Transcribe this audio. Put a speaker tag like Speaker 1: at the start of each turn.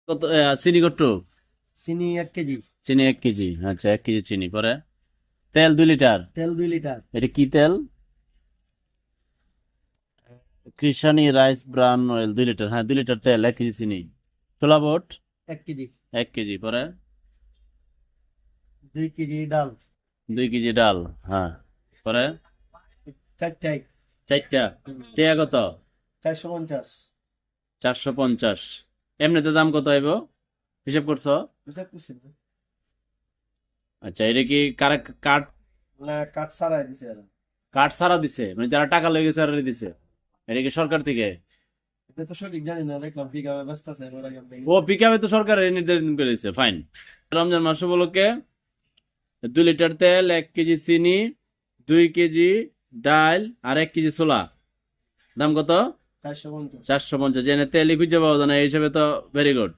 Speaker 1: কত চিনি কত?
Speaker 2: চিনি 1 কেজি।
Speaker 1: চিনি 1 কেজি, আচ্ছা 1 কেজি চিনি। পরে তেল 2 লিটার।
Speaker 2: তেল 2 লিটার।
Speaker 1: এটা কি তেল? কৃষানি রাইস ব্রান অয়েল 2 লিটার, হ্যাঁ 2 লিটার তেল, 1 কেজি চিনি। ছোলা বুট
Speaker 2: 1 কেজি।
Speaker 1: 1 কেজি। পরে
Speaker 2: 2 কেজি ডাল।
Speaker 1: 2 কেজি ডাল, হ্যাঁ। পরে
Speaker 2: 4টাই।
Speaker 1: 4টা। টিয়া কত?
Speaker 2: 450।
Speaker 1: 450। এমনিতে দাম কত আইব, হিসাব করছো?
Speaker 2: বুঝা করছি না?
Speaker 1: আচ্ছা, এটা কি কারেক্ট কার্ড?
Speaker 2: না, কাঠ ছাড়াই দিছে এরা।
Speaker 1: কার্ড ছাড়া দিছে, মানে যারা টাকা লয়ে গেছে আর দিছে? এটা কি সরকার থেকে?
Speaker 2: এটা তো সঠিক জানি না, দেখলাম বিঘা ব্যবস্থা আছে ওরা কেমনে।
Speaker 1: ও পিকআপে তো সরকার নির্ধারণ করেছে, ফাইন। রমজান মাস উপলক্ষে 2 লিটার তেল, 1 কেজি চিনি, 2 কেজি ডাল আর 1 কেজি ছোলা, দাম কত?
Speaker 2: 450।
Speaker 1: 450। জেনে তেলই খুঁজে পাওয়া যায় না, এই হিসাবে তো ভেরি গুড।